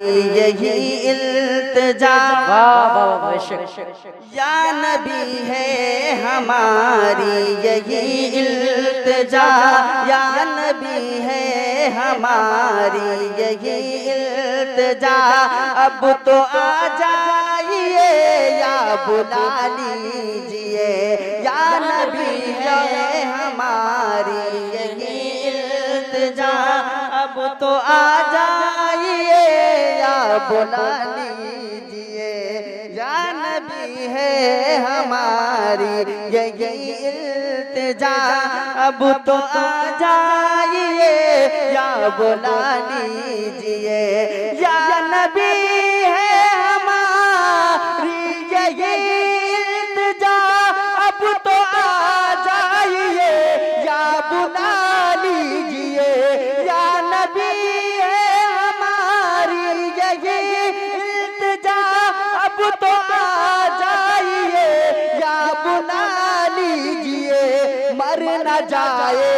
यही इल्तिजा या नबी है हमारी, यही इल्तिजा या नबी है हमारी, यही इल्तिजा। अब तो आ जाइए या बुला लीजिए, या नबी है हमारी, यही इल्तिजा। अब तो आ जाइए या बुला लीजिए, या नबी है हमारी, यही इल्तिजा। अब तो आ जाइए या बुला लीजिए, या नबी है हमारी, यही इल्तिजा। अब तो आ जाइए या बुला लीजिए, या नबी है हमारी, यही इल्तिजा। अब तो आ जाइए या बुला लीजिए, मर न जाए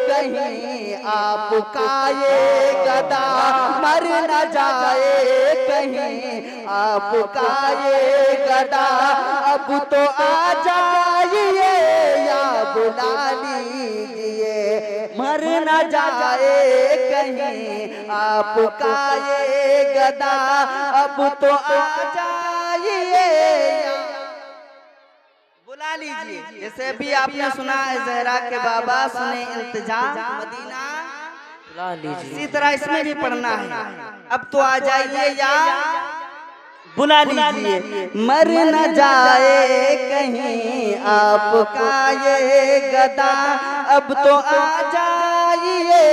कहीं आपका ये गदा, मर न जाए कहीं आपका ये गदा। अब तो आ जाइए या बुला लीजिए, मर न जाए कहीं आपका ये गदा। अब तो आ जाइए या बुला लीजिए। जैसे भी आपने सुना है जहरा के बाबा सुने इल्तिजा मदीना बुला लीजिए, इसी तरह इसमें भी पढ़ना है। अब तो आ जाइए या बुला लीजिए, मर न जाए कहीं आपका ये गदा। अब तो आ जाइए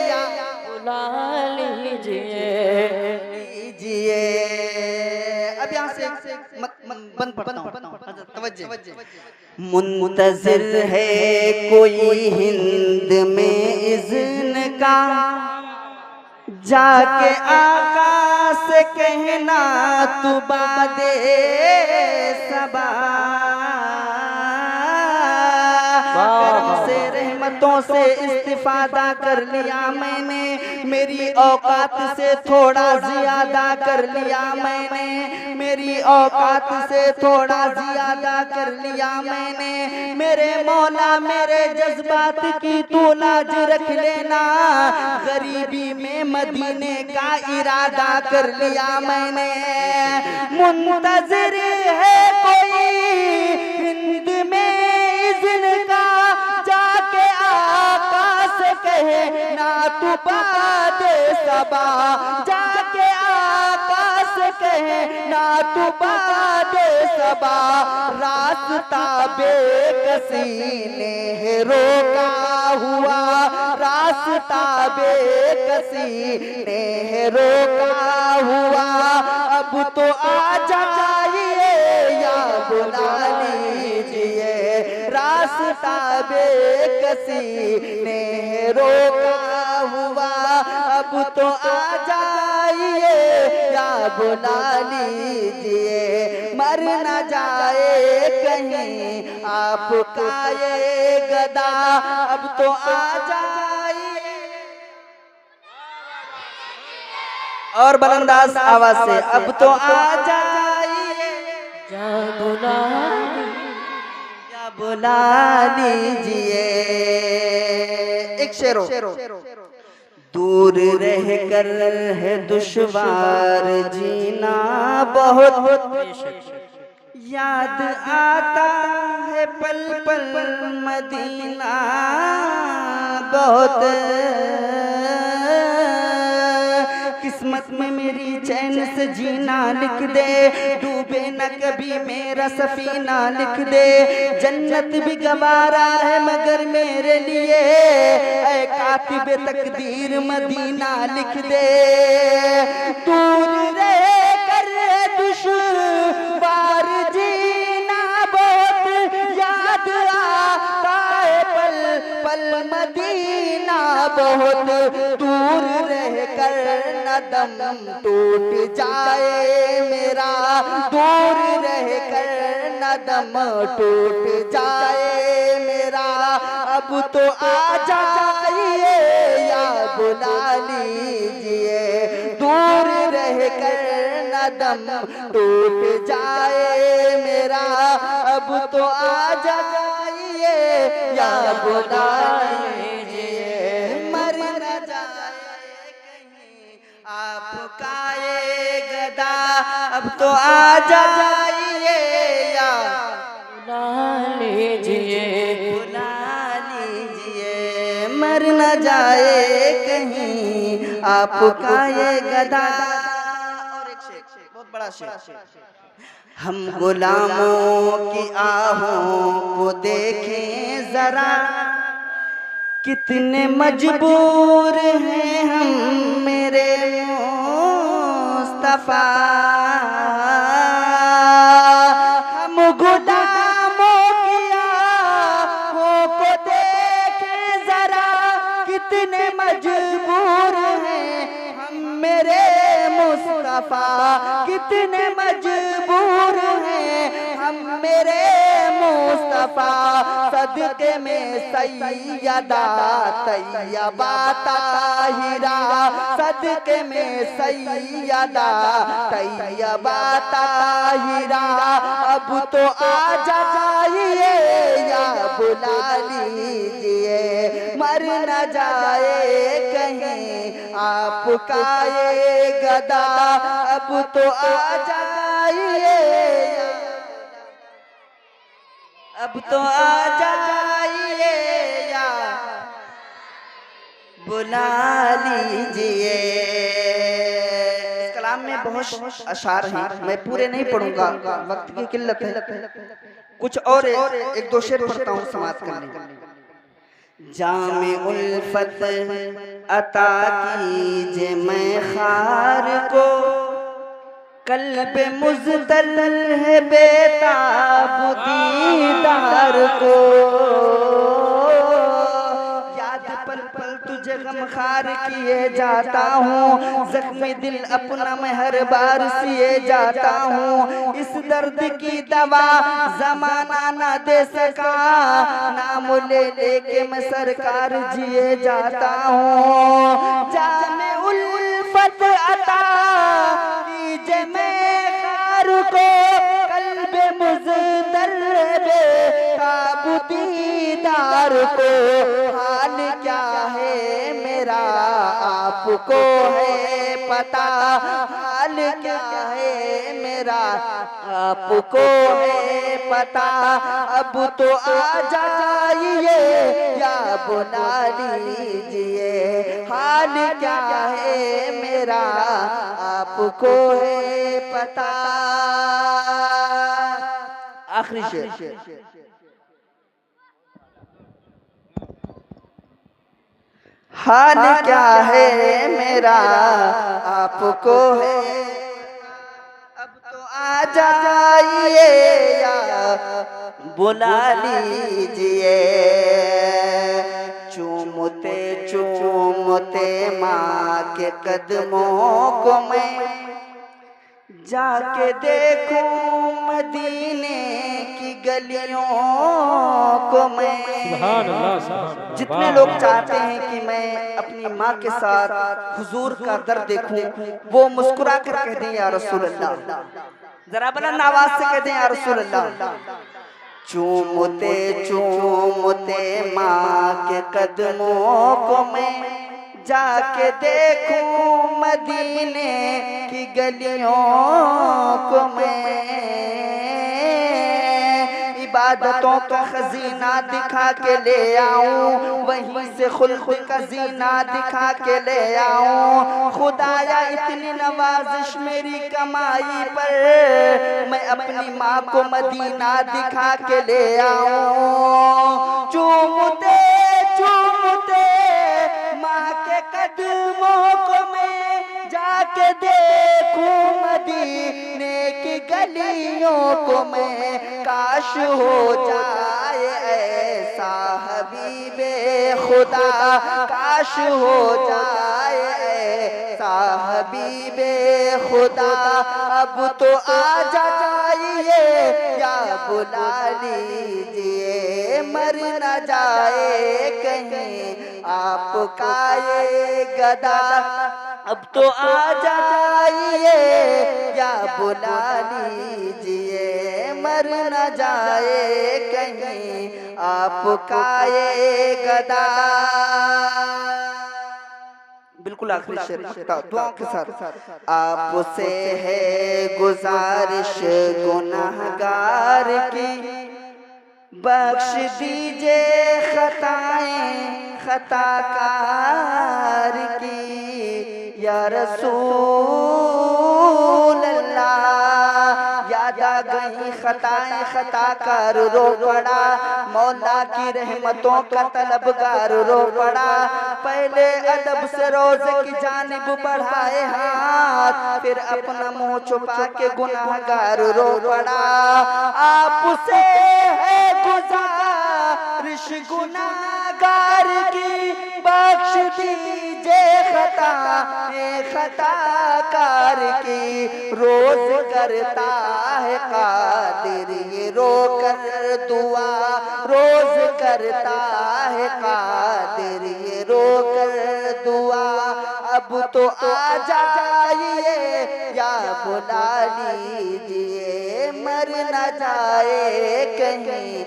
या बुला लीजिए। अब यहाँ से बंद पढ़ता हूँ, तवज्जो। मुंतज़िर है कोई हिंद में इज़्न का, जाके आका से कहना तू बादे सबा। करम से रहमतों से इस्तिफादा कर लिया मैंने, मेरी औकात से थोड़ा ज्यादा कर लिया मैंने, मेरी औकात से थोड़ा ज्यादा कर लिया मैंने। मेरे मौला मेरे जज्बात की तू लाज रख लेना, गरीबी में मदीने का इरादा कर लिया मैंने। मुंतज़िर है कोई हिंद में इज़्न का, जाके आका से कहे ना तू बादे सबा, जाके आका से कहे ना तू बादे सबा। रास्ता बेकसी ने रोका हुआ, रास्ता बेकसी ने रोका हुआ। अब तो आ जाइए या बुला लीजिए, रास्ता बेकसी ने रोका हुआ। अब तो आ जाइए या बुला लीजिए, मर न जाए कहीं आपका ये गदा। अब तो आ जाइए, और बुलंदाज आवाज से, अब तो आ जाइए या बुला लीजिए। एक शेरो, दूर रह कर है दुश्वार जीना बहुत, याद आता है पल पल मदीना बहुत। किस्मत में मेरी चैन से जीना लिख दे, डूबे न कभी मेरा सफीना लिख दे। जन्नत भी गवारा है मगर मेरे लिए, ऐ कातिबे तकदीर मदीना लिख दे। दूर रह कर दुश्वार जीना बहुत, याद आता है पल पल मदीना बहुत। दूर रह कर न दम टूट जाए मेरा, दूर रह कर न दम टूट जाए मेरा। अब तो आ जाइए या बुला लीजिए, दूर रह कर न दम टूट जाए मेरा। अब तो आ जाइए या बुला लीजिए, मर न जाए कहीं आपका ये गदा। अब तो आ जाइए या बुला लीजिए, बुला लीजिए, मर न जाए कहीं आपका ये गदा। और एक शेर, बहुत बड़ा शेर। हम गुलामों की आहों को देखें जरा, कितने मजबूर हैं हम मेरे मुस्तफा। हम गुलामों की आहों को देखें जरा, कितने मजबूर हैं हम मेरे मुस्तफा। कितने मजबूर हैं हम मेरे मुस्तफा। सदके में सैयदा तैयबा ताहिरा, सदके में सैयदा तैयबा ताहिरा। अब तो आ जाइए या बुला लीजिए, मर न जाए कहीं आपका ये गदा। अब तो आ जाइए, अब तो आ जाइए या बुला लीजिए। इस कलाम में बहुत अशार हैं, मैं पूरे नहीं पढ़ूंगा, वक्त की किल्लत है। कुछ और एक दो शेर पढ़ता हूँ समाप्त करने। जामे उल्फत अता कीजिए मैं खार को, कल्ब मुज़्तल है बेताब दीदार को। याद पल पल तुझे गमखार किए जाता हूँ, जख्मी दिल अपना मैं हर बार सिए जाता हूँ। इस दर्द की दवा जमाना ना दे सका, नाम ले लेके मैं सरकार जिए जाता हूँ। जामे उल्फत अता कीजिए मैं खार को, कल्ब मुज़्तल बेताब दीदार को। हाल क्या है मेरा आपको है पता, हाल क्या है मेरा आपको है पता। अब तो आ जाइए या बुला लीजिए, हाल क्या है मेरा आपको है पता। आखिरी शेर। हाल क्या है मेरा आपको है, अब तो आ जाइए या बुला लीजिए। चूमते चूमते माँ के कदमों को मैं जाके देखूं मदीने की गलियों को मैं। जितने लोग चाहते हैं कि मैं अपनी माँ के साथ हुजूर का दर देखूं, वो मुस्कुरा कर कह दें या रसूल अल्लाह, जरा बुलंद आवाज से कह दें या रसूल अल्लाह। चूमते चूमते माँ के कदमों को मैं जाके देखूं मदीने की गलियों को मैं। इबादतों का खजीना दिखा के ले आऊं, वहीं से खुल्क का जीना दिखा के ले आऊं। खुदाया इतनी नवाजिश मेरी कमाई पर, मैं अपनी माँ को मदीना दिखा के ले आऊं। चूमते चूमते माँ के कदमों को मैं जाके देखूं मदीने की गलियों को मैं। काश हो जाए ऐसा साहबीबे खुदा काश हो जाए, साहबीबे खुदा अब तो आ जाइए, या बुला लीजिए मर न जाए कहीं आपका ये गदा, अब तो आ जाइए या बुला लीजिए मर न जाए कहीं आपका ये गदा। बिल्कुल आखिरी शेर दुआओं के साथ। आपसे है गुजारिश गुनाहगार की, बख्श दीजिए खताएं खताकार की, या रसूल अल्लाह। याद आ गई खताएं खताकार रो पड़ा, मौला की रहमतों का तलबगार रो पड़ा। पहले अदब से रोज़े की जानिब बढ़ाए हाथ, फिर अपना मुंह छुपा के गुनाहगार रो पड़ा। आपसे है गुजारिश गुनाहगार की, बख्श दीजिए खताकार की। रोज करता है कादिर ये रोकर दुआ, रोज करता है कादिर ये रोकर दुआ, अब तो आ जाइए या बुला लीजिए मर न जाए कहीं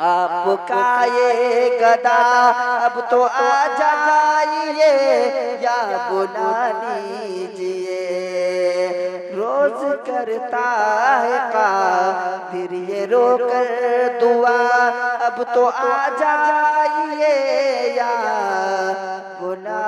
आपका ये गदा, अब तो आ जाइए या बुला लीजिए। रोज करता है कादिर ये रोकर दुआ, अब तो आ जाइए या बुला